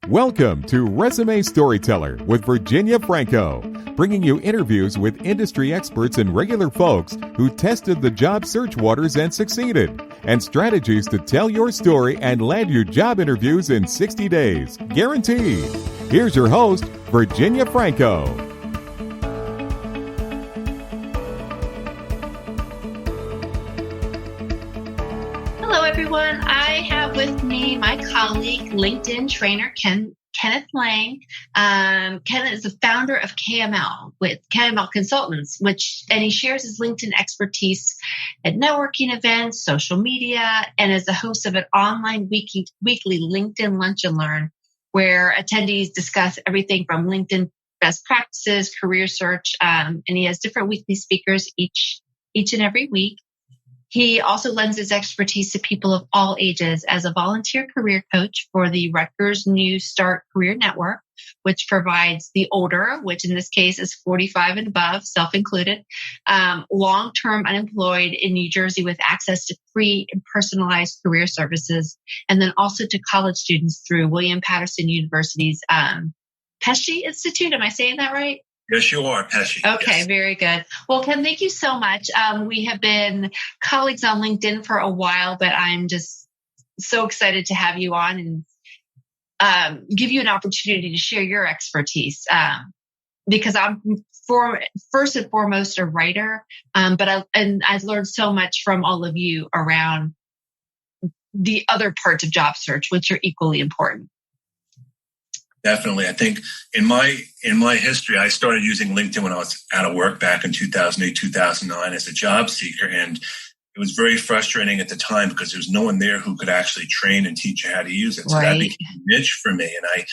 Welcome to Resume Storyteller with Virginia Franco, bringing you interviews with industry experts and regular folks who tested the job search waters and succeeded, and strategies to tell your story and land your job interviews in 60 days, guaranteed. Here's your host, Virginia Franco. Hello, everyone. I have with me my colleague, LinkedIn trainer, Kenneth Lang. Kenneth is the founder of KML with KML Consultants, and he shares his LinkedIn expertise at networking events, social media, and is the host of an online weekly LinkedIn Lunch and Learn, where attendees discuss everything from LinkedIn best practices, career search, and he has different weekly speakers each and every week. He also lends his expertise to people of all ages as a volunteer career coach for the Rutgers New Start Career Network, which provides the older, which in this case is 45 and above, self-included, long-term unemployed in New Jersey with access to free and personalized career services, and then also to college students through William Paterson University's Pesce Institute. Am I saying that right? Yes, you are, Pesce. Okay, yes. Very good. Well, Ken, thank you so much. We have been colleagues on LinkedIn for a while, but I'm just so excited to have you on and give you an opportunity to share your expertise. Because I'm first and foremost a writer, but I've learned so much from all of you around the other parts of job search, which are equally important. Definitely. I think in my history, I started using LinkedIn when I was out of work back in 2008, 2009 as a job seeker. And it was very frustrating at the time because there was no one there who could actually train and teach you how to use it. So that became a niche for me. And I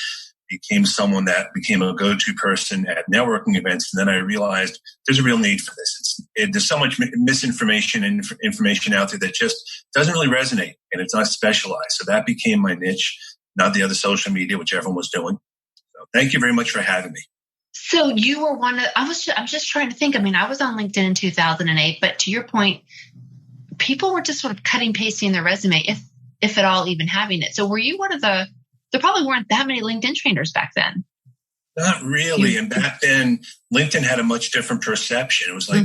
became someone that became a go-to person at networking events. And then I realized there's a real need for this. There's so much misinformation and information out there that just doesn't really resonate, and it's not specialized. So that became my niche, not the other social media, which everyone was doing. So thank you very much for having me. So you were I'm just trying to think. I mean, I was on LinkedIn in 2008, but to your point, people were just sort of cutting, pasting their resume, if at all, even having it. So were you one of there probably weren't that many LinkedIn trainers back then. Not really. And back then, LinkedIn had a much different perception. It was like,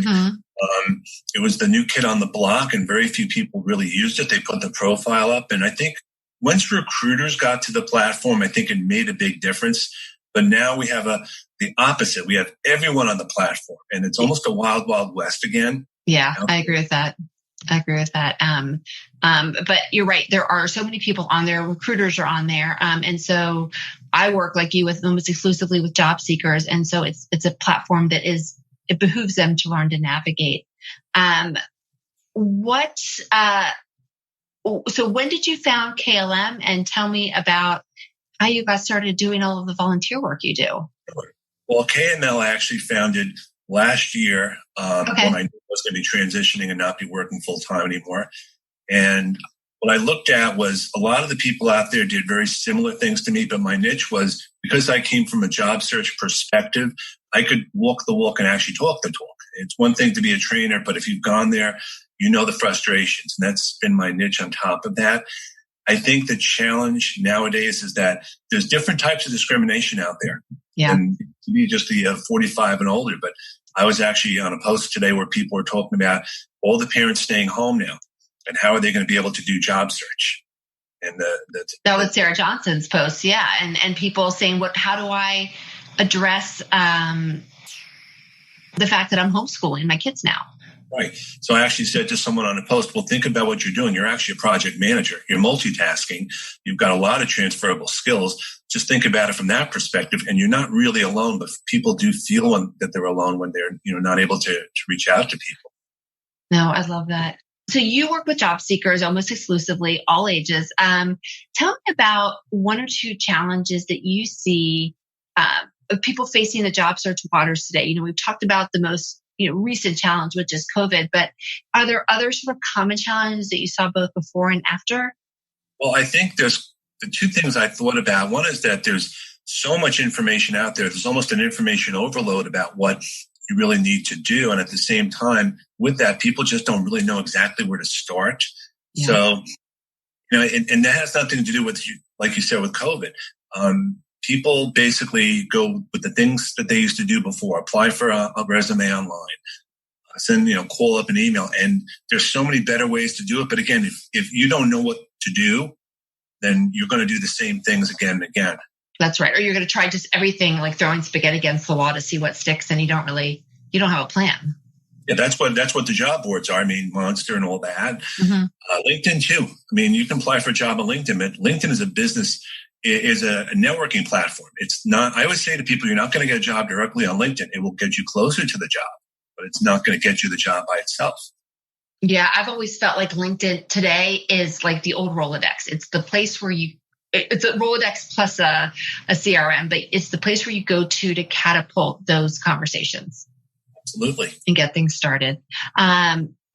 it was the new kid on the block, and very few people really used it. They put the profile up. And I think once recruiters got to the platform, I think it made a big difference. But now we have the opposite. We have everyone on the platform, and it's almost a wild, wild west again. Yeah, I agree with that. But you're right. There are so many people on there. Recruiters are on there. And so I work like you with almost exclusively with job seekers. And so it's a platform that it behooves them to learn to navigate. So when did you found KLM, and tell me about how you got started doing all of the volunteer work you do? Well, KML I actually founded last year when I knew I was going to be transitioning and not be working full time anymore. And what I looked at was a lot of the people out there did very similar things to me, but my niche was, because I came from a job search perspective, I could walk the walk and actually talk the talk. It's one thing to be a trainer, but if you've gone there, you know the frustrations, and that's been my niche on top of that. I think the challenge nowadays is that there's different types of discrimination out there. Yeah. And to me, just the 45 and older. But I was actually on a post today where people were talking about all the parents staying home now and how are they going to be able to do job search. And that was Sarah Johnson's post. Yeah. And people saying, how do I address the fact that I'm homeschooling my kids now? Right. So I actually said to someone on a post, well, think about what you're doing. You're actually a project manager. You're multitasking. You've got a lot of transferable skills. Just think about it from that perspective. And you're not really alone, but people do feel that they're alone when they're not able to reach out to people. No, I love that. So you work with job seekers almost exclusively, all ages. Tell me about one or two challenges that you see of people facing the job search waters today. We've talked about the most recent challenge, which is COVID, but are there other sort of common challenges that you saw both before and after? Well, I think there's the two things I thought about. One is that there's so much information out there. There's almost an information overload about what you really need to do. And at the same time, with that, people just don't really know exactly where to start. Yeah. So, and that has nothing to do with, like you said, with COVID. People basically go with the things that they used to do before, apply for a resume online, send, call up an email. And there's so many better ways to do it. But again, if you don't know what to do, then you're going to do the same things again and again. That's right. Or you're going to try just everything, like throwing spaghetti against the wall to see what sticks, and you don't have a plan. Yeah, that's what the job boards are. I mean, Monster and all that. Mm-hmm. LinkedIn too. I mean, you can apply for a job on LinkedIn, but LinkedIn is a business, is a networking platform. It's not, I always say to people, you're not going to get a job directly on LinkedIn. It will get you closer to the job, but it's not going to get you the job by itself. Yeah, I've always felt like LinkedIn today is like the old Rolodex. It's the place where it's a Rolodex plus a CRM, but it's the place where you go to catapult those conversations. Absolutely. And get things started.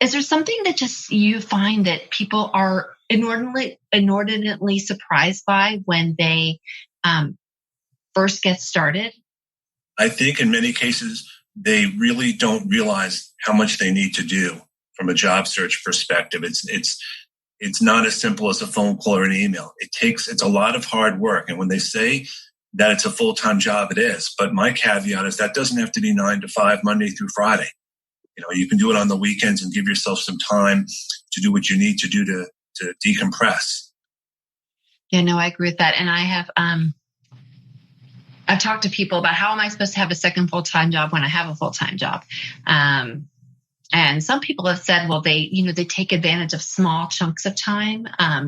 Is there something that just you find that people are inordinately surprised by when they first get started? I think in many cases, they really don't realize how much they need to do from a job search perspective. It's not as simple as a phone call or an email. It's a lot of hard work. And when they say that it's a full-time job, it is. But my caveat is that doesn't have to be 9 to 5, Monday through Friday. You can do it on the weekends and give yourself some time to do what you need to do to decompress. Yeah, no, I agree with that. And I have, I've talked to people about how am I supposed to have a second full-time job when I have a full-time job? And some people have said, well, they take advantage of small chunks of time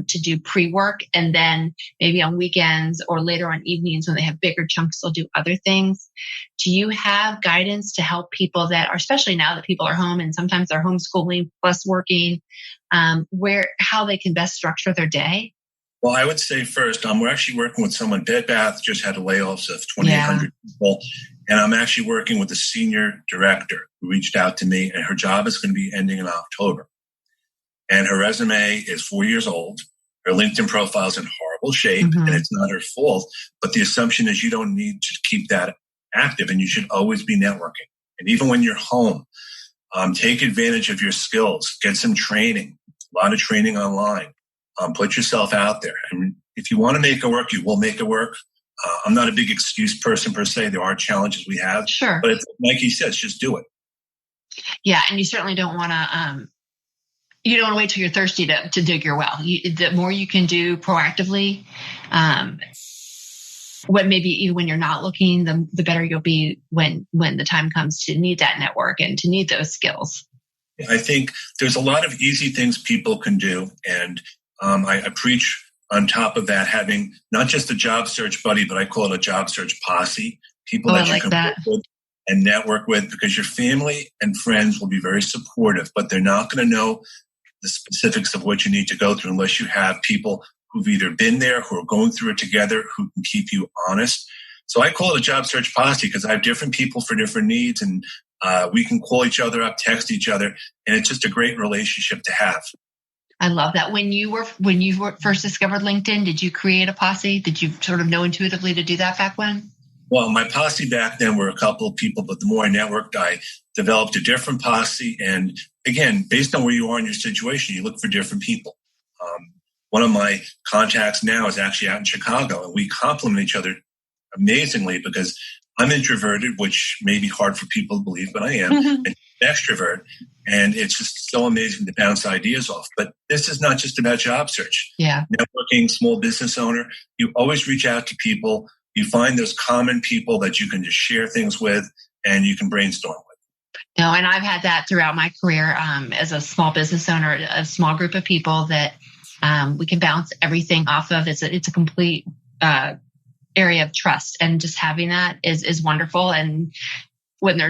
to do pre-work, and then maybe on weekends or later on evenings when they have bigger chunks, they'll do other things. Do you have guidance to help people that are, especially now that people are home and sometimes they're homeschooling plus working, how they can best structure their day? Well, I would say first, we're actually working with someone. Bed Bath just had layoffs of 2,800 people. And I'm actually working with a senior director who reached out to me, and her job is going to be ending in October. And her resume is 4 years old. Her LinkedIn profile is in horrible shape, and it's not her fault. But the assumption is you don't need to keep that active, and you should always be networking. And even when you're home, take advantage of your skills. Get some training, a lot of training online. Put yourself out there. And if you want to make it work, you will make it work. I'm not a big excuse person per se. There are challenges we have. Sure. But like he says, just do it. Yeah. And you certainly don't want to, you don't want to wait till you're thirsty to dig your well. The more you can do proactively, even when you're not looking, the better you'll be when the time comes to need that network and to need those skills. I think there's a lot of easy things people can do. And I preach on top of that, having not just a job search buddy, but I call it a job search posse, people that you can work with and network with, because your family and friends will be very supportive, but they're not going to know the specifics of what you need to go through unless you have people who've either been there, who are going through it together, who can keep you honest. So I call it a job search posse because I have different people for different needs, and we can call each other up, text each other, and it's just a great relationship to have. I love that. When you first discovered LinkedIn, did you create a posse? Did you sort of know intuitively to do that back when? Well, my posse back then were a couple of people, but the more I networked, I developed a different posse. And again, based on where you are in your situation, you look for different people. One of my contacts now is actually out in Chicago, and we complement each other amazingly because I'm introverted, which may be hard for people to believe, but I am. And an extrovert. And it's just so amazing to bounce ideas off. But this is not just about job search. Yeah. Networking, small business owner, you always reach out to people. You find those common people that you can just share things with and you can brainstorm with. No, and I've had that throughout my career as a small business owner, a small group of people that we can bounce everything off of. It's a complete area of trust, and just having that is wonderful. And when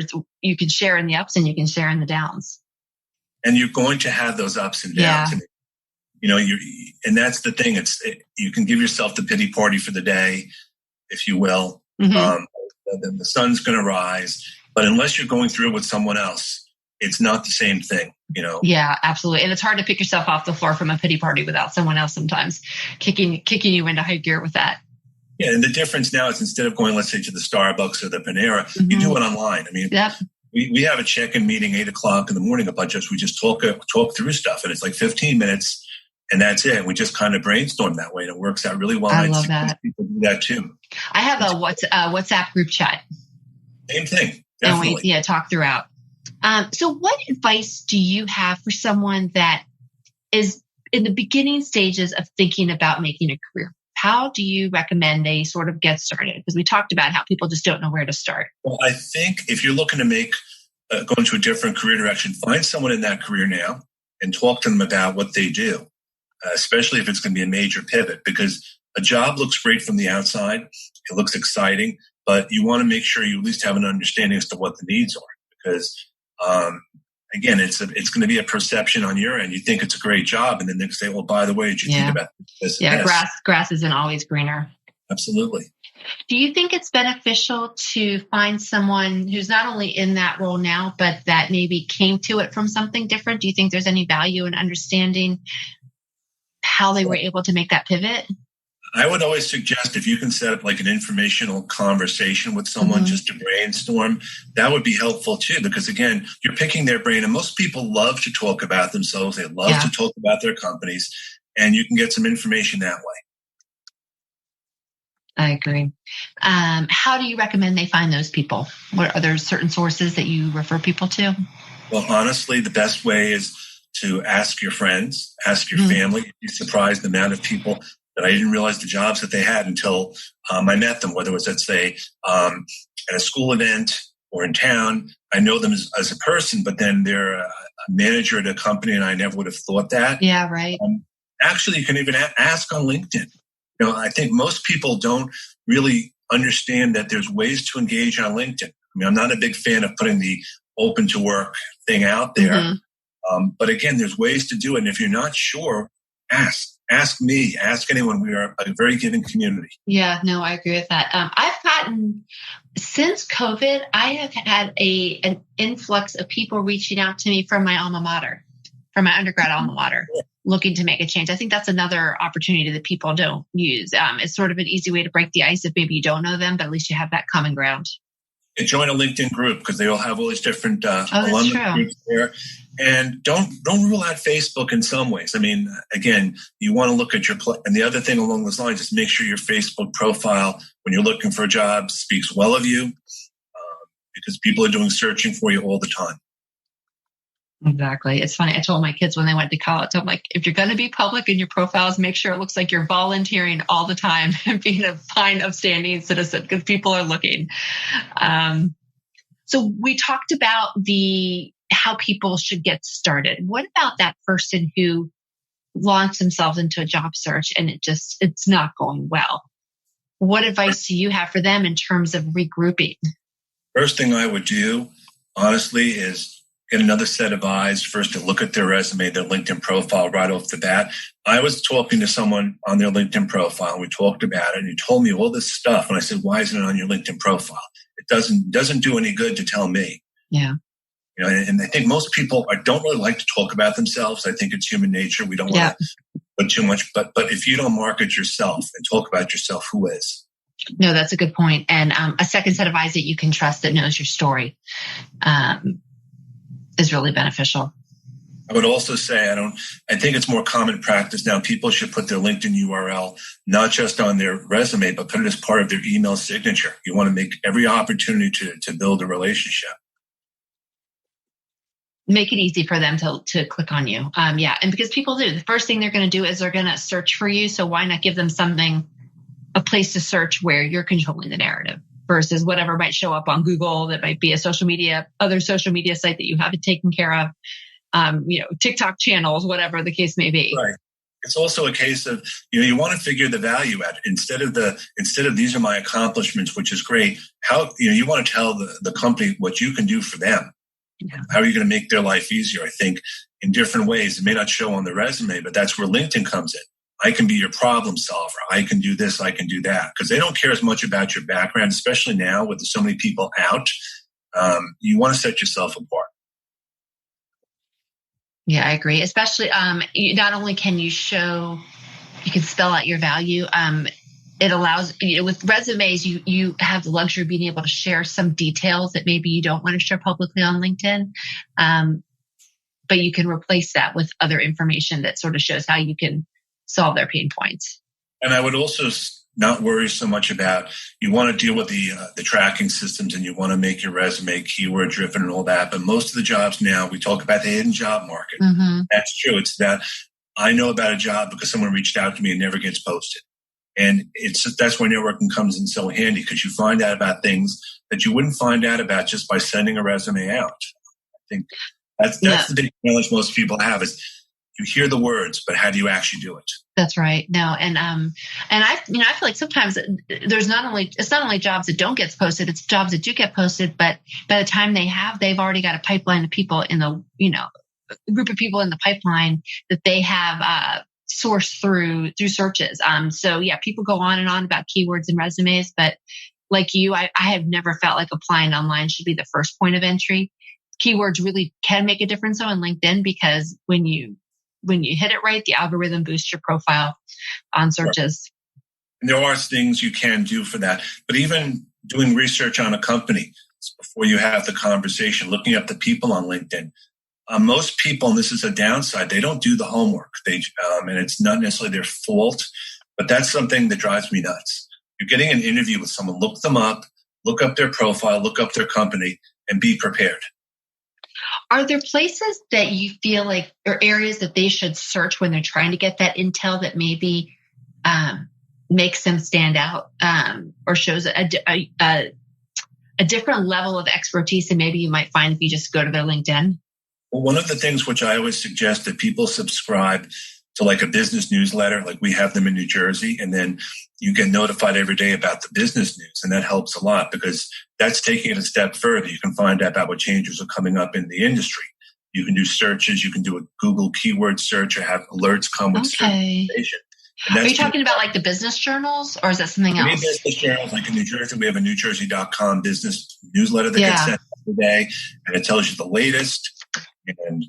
you can share in the ups and you can share in the downs. And you're going to have those ups and downs. Yeah. And, and that's the thing. You can give yourself the pity party for the day, if you will. The sun's going to rise, but unless you're going through it with someone else, it's not the same thing, Yeah, absolutely. And it's hard to pick yourself off the floor from a pity party without someone else sometimes kicking you into high gear with that. Yeah, and the difference now is instead of going, let's say, to the Starbucks or the Panera, you do it online. I mean, we have a check-in meeting 8:00 in the morning about we just talk through stuff, and it's like 15 minutes. And that's it. We just kind of brainstorm that way, and it works out really well. I love that. People do that too. I have a WhatsApp group chat. Same thing. Definitely. And we talk throughout. So what advice do you have for someone that is in the beginning stages of thinking about making a career? How do you recommend they sort of get started? Because we talked about how people just don't know where to start. Well, I think if you're looking to go into a different career direction, find someone in that career now and talk to them about what they do. Especially if it's going to be a major pivot, because a job looks great from the outside. It looks exciting, but you want to make sure you at least have an understanding as to what the needs are. Because, again, it's going to be a perception on your end. You think it's a great job, and then they say, well, by the way, did you think about this? Yeah, grass isn't always greener. Absolutely. Do you think it's beneficial to find someone who's not only in that role now, but that maybe came to it from something different? Do you think there's any value in understanding how they were able to make that pivot? I would always suggest if you can set up like an informational conversation with someone just to brainstorm, that would be helpful too, because again, you're picking their brain, and most people love to talk about themselves. They love to talk about their companies, and you can get some information that way. I agree. How do you recommend they find those people? Are there certain sources that you refer people to? Well, honestly, the best way is to ask your friends, ask your family. You'd be surprised the amount of people that I didn't realize the jobs that they had until I met them, whether it was, let's say, at a school event or in town. I know them as a person, but then they're a manager at a company, and I never would have thought that. Yeah, right. Actually, you can even ask on LinkedIn. I think most people don't really understand that there's ways to engage on LinkedIn. I mean, I'm not a big fan of putting the open to work thing out there. But again, there's ways to do it. And if you're not sure, ask me, ask anyone. We are a very giving community. Yeah, no, I agree with that. I've gotten, since COVID, I have had an influx of people reaching out to me from my alma mater, from my undergrad alma mater, looking to make a change. I think that's another opportunity that people don't use. It's sort of an easy way to break the ice if maybe you don't know them, but at least you have that common ground. And join a LinkedIn group, because they all have all these different alumni groups there. And don't rule out Facebook in some ways. I mean, again, you want to look at and the other thing along those lines is make sure your Facebook profile, when you're looking for a job, speaks well of you, because people are doing searching for you all the time. Exactly. It's funny. I told my kids when they went to college, I'm like, if you're going to be public in your profiles, make sure it looks like you're volunteering all the time and being a fine, upstanding citizen, because people are looking. So we talked about how people should get started. What about that person who launched themselves into a job search and it's not going well? What advice do you have for them in terms of regrouping? First thing I would do, honestly, is get another set of eyes first to look at their resume, their LinkedIn profile right off the bat. I was talking to someone on their LinkedIn profile, and we talked about it, and he told me all this stuff. And I said, why isn't it on your LinkedIn profile? It doesn't do any good to tell me. Yeah. And I think most people don't really like to talk about themselves. I think it's human nature. We don't want to put too much, but if you don't market yourself and talk about yourself, who is? No, that's a good point. And a second set of eyes that you can trust that knows your story is really beneficial. I would also say I think it's more common practice now. People should put their LinkedIn URL not just on their resume, but put it as part of their email signature. You want to make every opportunity to build a relationship. Make it easy for them to click on you. And because people do, the first thing they're going to do is they're going to search for you. So why not give them a place to search where you're controlling the narrative versus whatever might show up on Google that might be other social media site that you haven't taken care of, TikTok channels, whatever the case may be. Right. It's also a case of, you want to figure the value at it instead of these are my accomplishments, which is great. How, you want to tell the company what you can do for them. Yeah. How are you going to make their life easier? I think in different ways. It may not show on the resume, but that's where LinkedIn comes in. I can be your problem solver. I can do this. I can do that. Because they don't care as much about your background, especially now with so many people out. You want to set yourself apart. Yeah, I agree. Especially, not only can you can spell out your value. It allows, with resumes, you have the luxury of being able to share some details that maybe you don't want to share publicly on LinkedIn. but you can replace that with other information that sort of shows how you can solve their pain points. And I would also not worry so much about, you want to deal with the tracking systems and you want to make your resume keyword driven and all that. But most of the jobs now, we talk about the hidden job market. Mm-hmm. That's true. It's that I know about a job because someone reached out to me and never gets posted. And that's where networking comes in so handy, because you find out about things that you wouldn't find out about just by sending a resume out. I think that's the big challenge most people have is you hear the words, but how do you actually do it? That's right. No, and I feel like sometimes it's not only jobs that don't get posted, it's jobs that do get posted, but by the time they've already got a pipeline of people in the, a group of people in the pipeline that they have sourced through searches. So yeah, people go on and on about keywords and resumes, but like you, I have never felt like applying online should be the first point of entry. Keywords really can make a difference though in LinkedIn, because when you hit it right, the algorithm boosts your profile on searches. And there are things you can do for that. But even doing research on a company before you have the conversation, looking up the people on LinkedIn. Most people, and this is a downside, they don't do the homework. And it's not necessarily their fault, but that's something that drives me nuts. You're getting an interview with someone, look them up, look up their profile, look up their company, and be prepared. Are there places that you feel like, or areas that they should search when they're trying to get that intel that maybe makes them stand out, or shows a different level of expertise than maybe you might find if you just go to their LinkedIn? Well, one of the things which I always suggest that people subscribe to, like a business newsletter, like we have them in New Jersey, and then you get notified every day about the business news. And that helps a lot, because that's taking it a step further. You can find out about what changes are coming up in the industry. You can do searches. You can do a Google keyword search or have alerts come with certification. Are you talking about like the business journals, or is that something else? Business journals, like in New Jersey, we have a newjersey.com business newsletter that gets sent every day, and it tells you the latest. And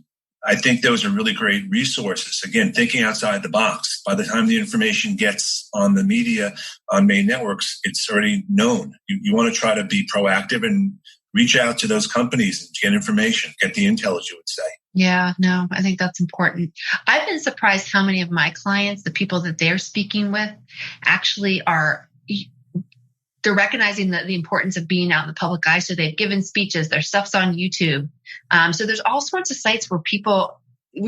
I think those are really great resources. Again, thinking outside the box. By the time the information gets on the media, on main networks, it's already known. You want to try to be proactive and reach out to those companies and get information, get the intel, as you would say. Yeah, no, I think that's important. I've been surprised how many of my clients, the people that they're speaking with, actually they're recognizing the importance of being out in the public eye. So they've given speeches, their stuff's on YouTube. So there's all sorts of sites where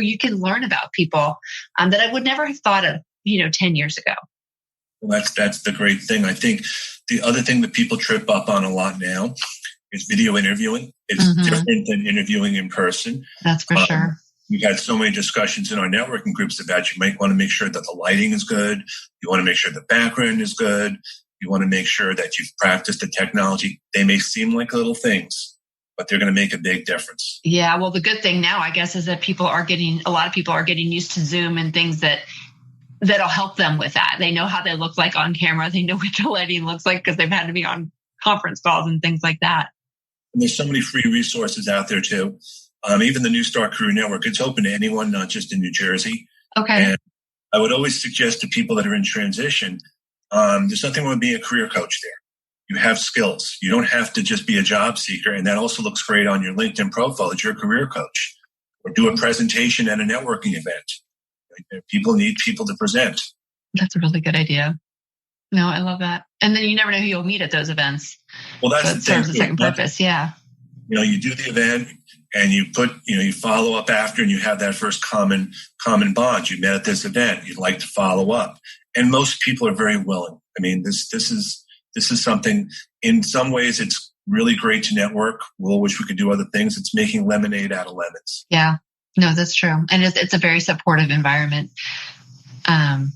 you can learn about people that I would never have thought of, 10 years ago. Well, that's the great thing. I think the other thing that people trip up on a lot now is video interviewing. It's different than interviewing in person. That's for sure. We've had so many discussions in our networking groups about you might want to make sure that the lighting is good. You want to make sure the background is good. You want to make sure that you've practiced the technology. They may seem like little things, but they're going to make a big difference. Yeah. Well, the good thing now, I guess, is that a lot of people are getting used to Zoom and things that'll help them with that. They know how they look like on camera. They know what the lighting looks like because they've had to be on conference calls and things like that. And there's so many free resources out there too. Even the New Start Career Network, it's open to anyone, not just in New Jersey. Okay. And I would always suggest to people that are in transition, there's nothing wrong with being a career coach there. You have skills. You don't have to just be a job seeker. And that also looks great on your LinkedIn profile that you're a career coach. Or do a presentation at a networking event. People need people to present. That's a really good idea. No, I love that. And then you never know who you'll meet at those events. Well, that's the thing. Serves a second purpose. Yeah. You do the event and you you follow up after, and you have that first common bond. You met at this event. You'd like to follow up. And most people are very willing. I mean, this is something, in some ways, it's really great to network. We'll wish we could do other things. It's making lemonade out of lemons. Yeah, no, that's true. And it's a very supportive environment. I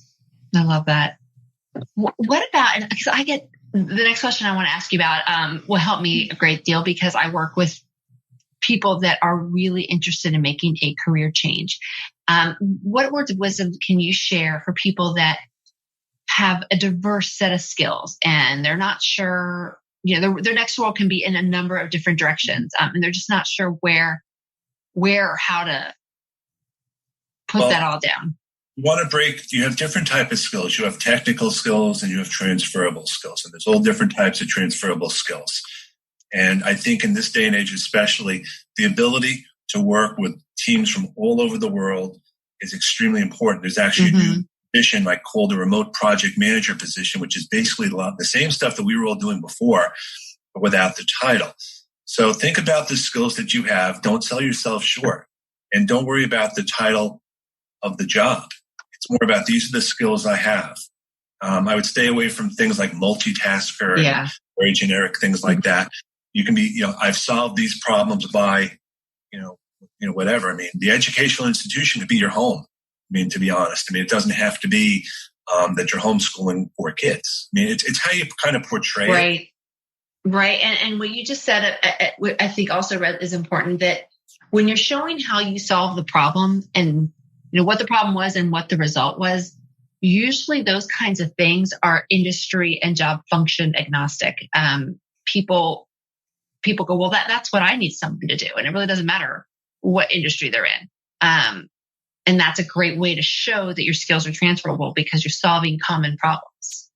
love that. What about, because I get the next question I want to ask you about will help me a great deal, because I work with people that are really interested in making a career change. What words of wisdom can you share for people that have a diverse set of skills and they're not sure, their next role can be in a number of different directions, and they're just not sure where or how to put that all down? You have different types of skills. You have technical skills and you have transferable skills. And there's all different types of transferable skills. And I think in this day and age, especially, the ability to work with teams from all over the world is extremely important. There's actually a new position like called the remote project manager position, which is basically the same stuff that we were all doing before, but without the title. So think about the skills that you have. Don't sell yourself short, and don't worry about the title of the job. It's more about these are the skills I have. I would stay away from things like multitasker and very generic things like that. You can be, I've solved these problems by, whatever. I mean, the educational institution could be your home. I mean, to be honest, it doesn't have to be that you're homeschooling 4 kids. I mean, it's how you kind of portray it. Right. And what you just said, I think also is important, that when you're showing how you solve the problem and what the problem was and what the result was, usually those kinds of things are industry and job function agnostic. People go, well, that's what I need somebody to do. And it really doesn't matter what industry they're in. And that's a great way to show that your skills are transferable because you're solving common problems.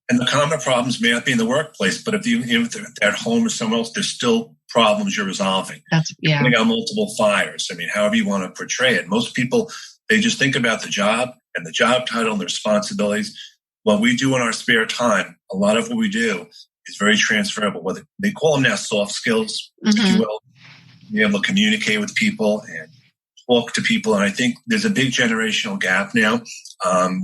And the common problems may not be in the workplace, but if they're at home or somewhere else, there's still problems you're resolving. Putting out multiple fires. I mean, however you want to portray it. Most people, they just think about the job and the job title and the responsibilities. What we do in our spare time, a lot of what we do is very transferable. Whether they call them now soft skills, if you will, be able to communicate with people and talk to people. And I think there's a big generational gap now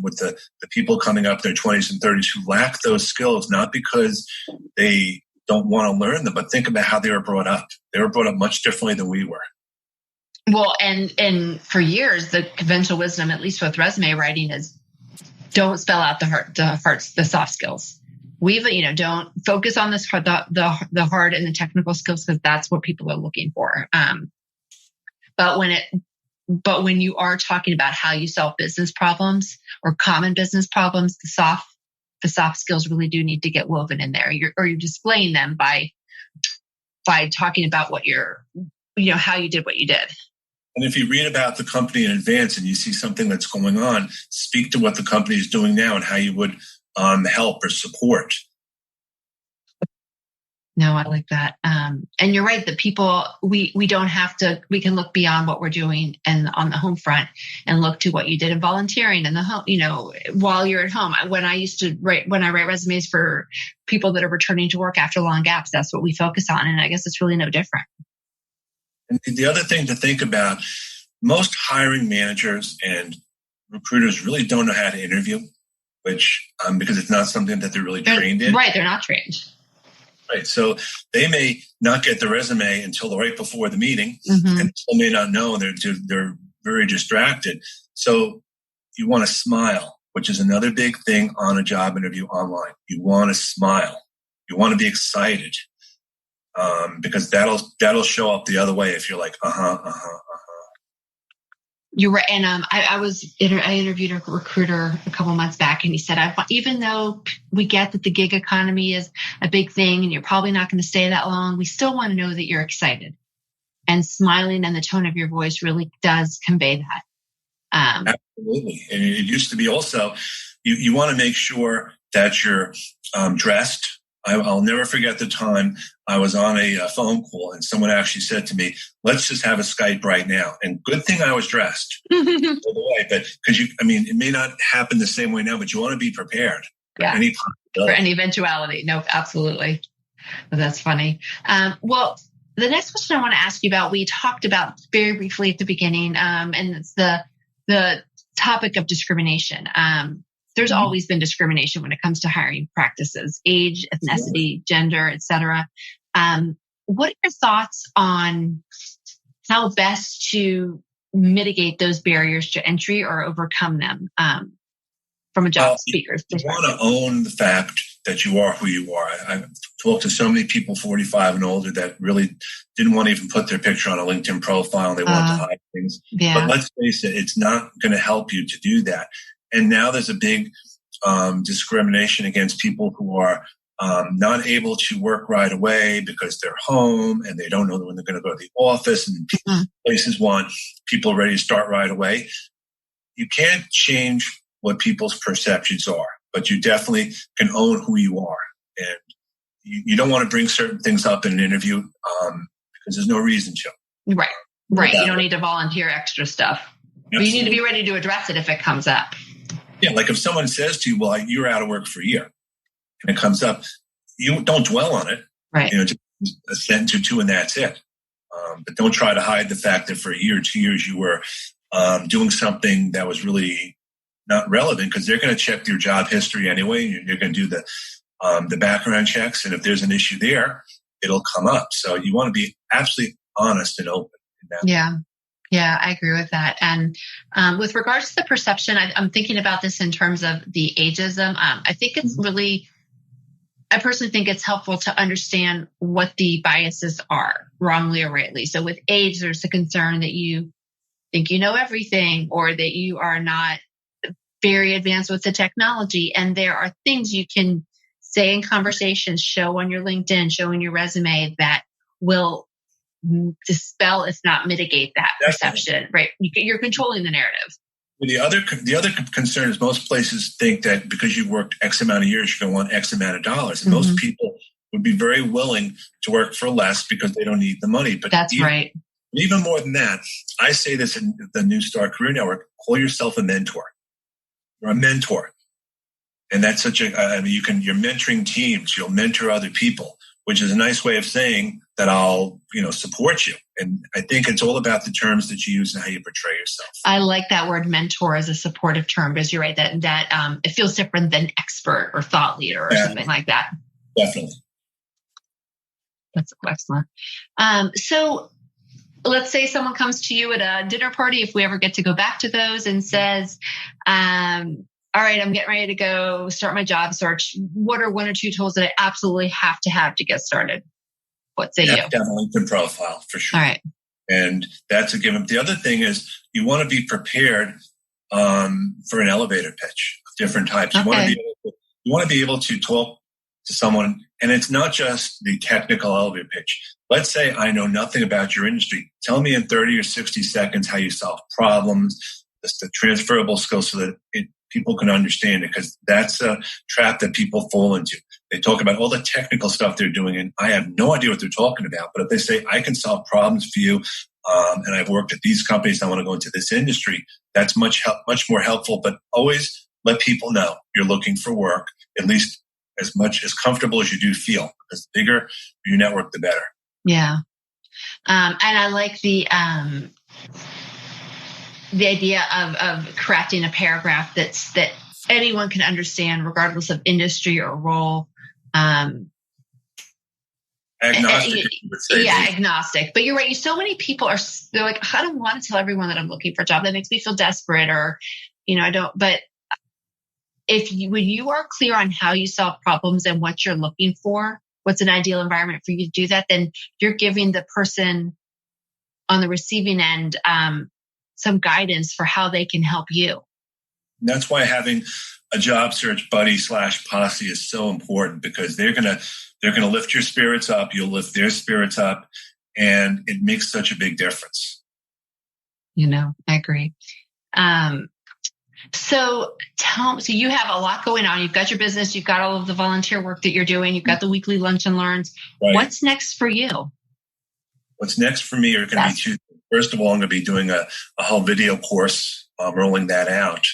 with the people coming up in their 20s and 30s who lack those skills, not because they don't want to learn them, but think about how they were brought up. They were brought up much differently than we were. Well, and for years, the conventional wisdom, at least with resume writing, is don't spell out the soft skills. Don't focus on the hard and the technical skills, because that's what people are looking for. But when you are talking about how you solve business problems or common business problems, the soft skills really do need to get woven in there. You're displaying them by talking about how you did what you did. And if you read about the company in advance and you see something that's going on, speak to what the company is doing now and how you would help or support. No, I like that. And you're right that people, we don't have to, we can look beyond what we're doing and on the home front and look to what you did in volunteering in the home, while you're at home. When I write resumes for people that are returning to work after long gaps, that's what we focus on. And I guess it's really no different. And the other thing to think about, most hiring managers and recruiters really don't know how to interview, which because it's not something that they're really trained in. Right, they're not trained. Right, so they may not get the resume until right before the meeting, and still may not know. They're very distracted. So you want to smile, which is another big thing on a job interview online. You want to smile. You want to be excited. Because that'll show up the other way if you're like, You're right. And I interviewed a recruiter a couple months back, and he said, even though we get that the gig economy is a big thing and you're probably not going to stay that long, we still want to know that you're excited. And smiling and the tone of your voice really does convey that. Absolutely. And it used to be also, you want to make sure that you're dressed. I'll never forget the time I was on a phone call and someone actually said to me, let's just have a Skype right now. And good thing I was dressed, by the way, but because it may not happen the same way now, but you want to be prepared for any eventuality. No, absolutely. Well, that's funny. Well, the next question I want to ask you about, we talked about very briefly at the beginning, and it's the topic of discrimination. There's always been discrimination when it comes to hiring practices, age, ethnicity, gender, etc. What are your thoughts on how best to mitigate those barriers to entry or overcome them from a job seeker's perspective? You want to own the fact that you are who you are. I've talked to so many people 45 and older that really didn't want to even put their picture on a LinkedIn profile, and they want to hide things. Yeah. But let's face it, it's not going to help you to do that. And now there's a big discrimination against people who are not able to work right away because they're home and they don't know when they're going to go to the office, and places want people ready to start right away. You can't change what people's perceptions are, but you definitely can own who you are. And you don't want to bring certain things up in an interview because there's no reason to. Right. Right. You don't need to volunteer extra stuff. Absolutely. But you need to be ready to address it if it comes up. Yeah, like if someone says to you, well, you're out of work for a year, and it comes up, you don't dwell on it. Right. Just a sentence or two and that's it. But don't try to hide the fact that for a year or 2 years you were doing something that was really not relevant, because they're going to check your job history anyway. You're going to do the background checks, and if there's an issue there, it'll come up. So you want to be absolutely honest and open in that. Yeah, I agree with that. And with regards to the perception, I'm thinking about this in terms of the ageism. I think it's really, I personally think it's helpful to understand what the biases are, wrongly or rightly. So with age, there's a concern that you think you know everything, or that you are not very advanced with the technology. And there are things you can say in conversations, show on your LinkedIn, show in your resume, that will dispel, if not mitigate, that perception, right? You're controlling the narrative. The other concern is most places think that because you worked X amount of years, you're going to want X amount of dollars. And most people would be very willing to work for less because they don't need the money. But that's right. Even more than that, I say this in the New Start Career Network: call yourself a mentor. You're a mentor, and that's such a. You're mentoring teams. You'll mentor other people, which is a nice way of saying that I'll, support you. And I think it's all about the terms that you use and how you portray yourself. I like that word mentor as a supportive term, because you're right that it feels different than expert or thought leader or something like that. Definitely. That's excellent. So let's say someone comes to you at a dinner party, if we ever get to go back to those, and says, all right, I'm getting ready to go start my job search. What are one or two tools that I absolutely have to get started? What say you? Have to have a LinkedIn profile for sure. All right. And that's a given. The other thing is you want to be prepared for an elevator pitch of different types. Okay. You want to be able to talk to someone, and it's not just the technical elevator pitch. Let's say I know nothing about your industry. Tell me in 30 or 60 seconds how you solve problems, just the transferable skills, so that people can understand it, because that's a trap that people fall into. They talk about all the technical stuff they're doing, and I have no idea what they're talking about. But if they say, I can solve problems for you, and I've worked at these companies, I want to go into this industry, that's much more helpful. But always let people know you're looking for work, at least as comfortable as you do feel, because the bigger your network, the better. Yeah. And I like the idea of crafting a paragraph that anyone can understand, regardless of industry or role. Agnostic. Agnostic. But you're right. So many people they're like, I don't want to tell everyone that I'm looking for a job. That makes me feel desperate, or, I don't. But when you are clear on how you solve problems and what you're looking for, what's an ideal environment for you to do that, then you're giving the person on the receiving end some guidance for how they can help you. And that's why having a job search buddy / posse is so important, because they're gonna lift your spirits up, you'll lift their spirits up, and it makes such a big difference. I agree. So you have a lot going on. You've got your business, you've got all of the volunteer work that you're doing, you've got the weekly lunch and learns. Right. What's next for you? What's next for me are going to be two. First of all, I'm going to be doing a whole video course, rolling that out,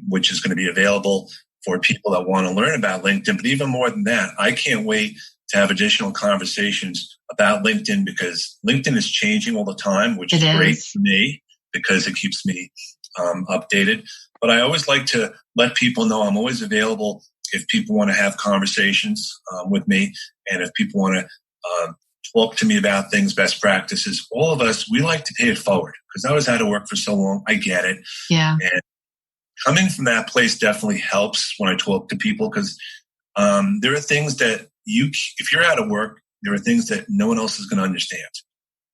which is going to be available for people that want to learn about LinkedIn. But even more than that, I can't wait to have additional conversations about LinkedIn, because LinkedIn is changing all the time, which is great for me because it keeps me updated. But I always like to let people know I'm always available if people want to have conversations with me, and if people want to talk to me about things, best practices. All of us, we like to pay it forward, because I was out of work for so long. I get it. Yeah. And coming from that place definitely helps when I talk to people, because there are things that if you're out of work, there are things that no one else is going to understand.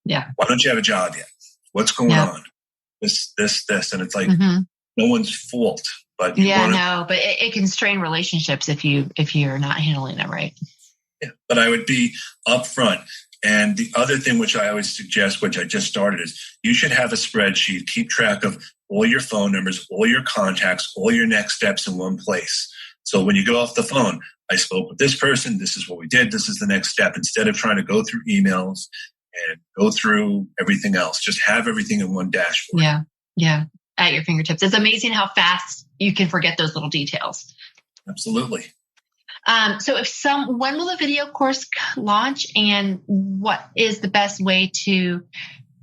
Yeah. Why don't you have a job yet? What's going on? This. And it's like no one's fault. But but it can strain relationships if you're not handling it right. Yeah, but I would be upfront. And the other thing which I always suggest, which I just started, is you should have a spreadsheet. Keep track of all your phone numbers, all your contacts, all your next steps in one place. So when you go off the phone, I spoke with this person, this is what we did, this is the next step, instead of trying to go through emails and go through everything else. Just have everything in one dashboard. Yeah. At your fingertips. It's amazing how fast you can forget those little details. Absolutely. So when will the video course launch, and what is the best way to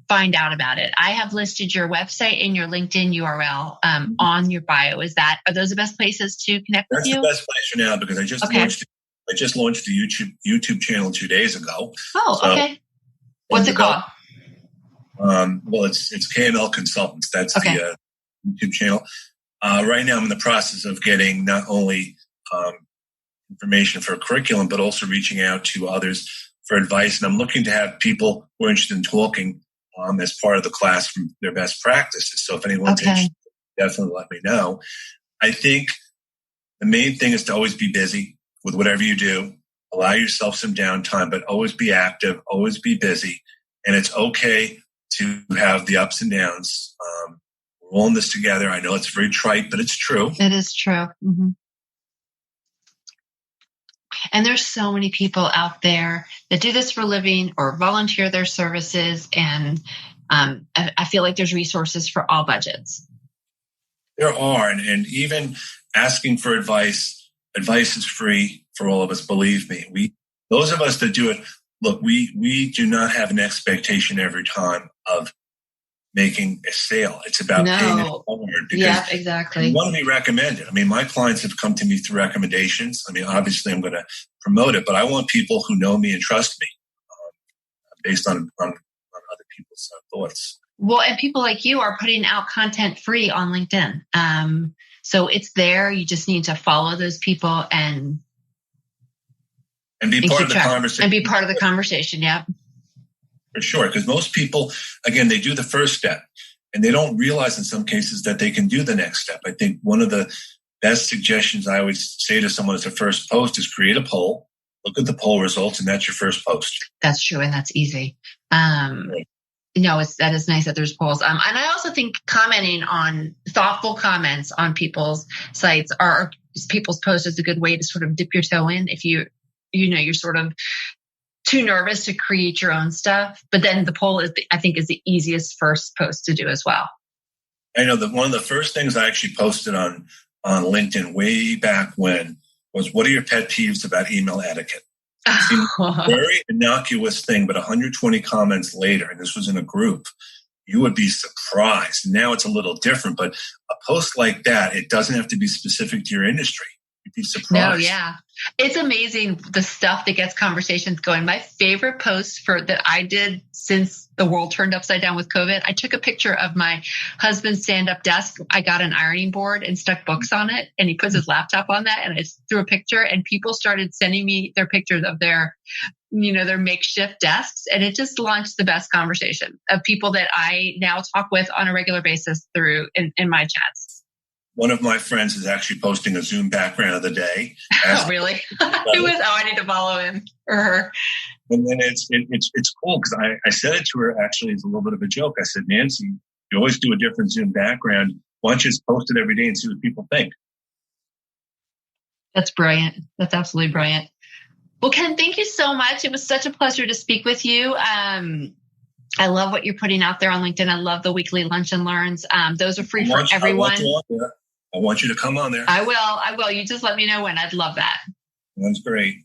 find out about it? I have listed your website and your LinkedIn URL on your bio. Are those the best places to connect with you? That's the best place for now, because I just launched the YouTube channel 2 days ago. Okay. What's it called? Well, it's KML Consultants. That's the YouTube channel. Right now, I'm in the process of getting not only information for a curriculum, but also reaching out to others for advice. And I'm looking to have people who are interested in talking as part of the class from their best practices. So if anyone's interested, definitely let me know. I think the main thing is to always be busy with whatever you do. Allow yourself some downtime, but always be active, always be busy. And it's okay to have the ups and downs. We're all in this together. I know it's very trite, but it's true. It is true. Mm-hmm. And there's so many people out there that do this for a living or volunteer their services. And I feel like there's resources for all budgets. There are. And even asking for advice is free for all of us. Believe me, those of us that do it, look, we do not have an expectation every time of making a sale. It's about paying it forward. Yeah, exactly. You want to be recommended. I mean, my clients have come to me through recommendations. I mean, obviously I'm going to promote it, but I want people who know me and trust me based on other people's thoughts. Well, and people like you are putting out content free on LinkedIn. So it's there. You just need to follow those people and be part of the conversation. And be part of the conversation, yeah. For sure, because most people, again, they do the first step and they don't realize in some cases that they can do the next step. I think one of the best suggestions I always say to someone as a first post is create a poll, look at the poll results, and that's your first post. That's true, and that's easy. That is nice that there's polls. And I also think commenting on thoughtful comments on people's sites or people's posts is a good way to sort of dip your toe in if you're sort of too nervous to create your own stuff. But then the poll is the easiest first post to do as well. I know that one of the first things I actually posted on LinkedIn way back when was, what are your pet peeves about email etiquette? Very innocuous thing, but 120 comments later, and this was in a group, you would be surprised. Now it's a little different, but a post like that, it doesn't have to be specific to your industry. You'd be surprised. No, yeah. It's amazing the stuff that gets conversations going. My favorite post that I did since the world turned upside down with COVID, I took a picture of my husband's stand-up desk. I got an ironing board and stuck books on it, and he puts his laptop on that, and I threw a picture, and people started sending me their pictures of their makeshift desks, and it just launched the best conversation of people that I now talk with on a regular basis through in my chats. One of my friends is actually posting a Zoom background of the day. Oh, really? I need to follow him or her. And then it's cool because I said it to her actually as a little bit of a joke. I said, Nancy, you always do a different Zoom background. Why don't you just post it every day and see what people think? That's brilliant. That's absolutely brilliant. Well, Ken, thank you so much. It was such a pleasure to speak with you. I love what you're putting out there on LinkedIn. I love the weekly lunch and learns. Those are free for everyone. I want you to come on there. I will. You just let me know when. I'd love that. That's great.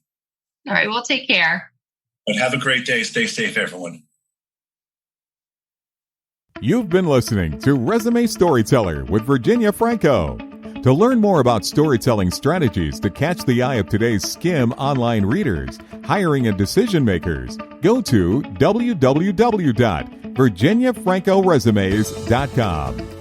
All right. Well, take care. But have a great day. Stay safe, everyone. You've been listening to Resume Storyteller with Virginia Franco. To learn more about storytelling strategies to catch the eye of today's SCIM online readers, hiring and decision makers, go to www.virginiafrancoresumes.com.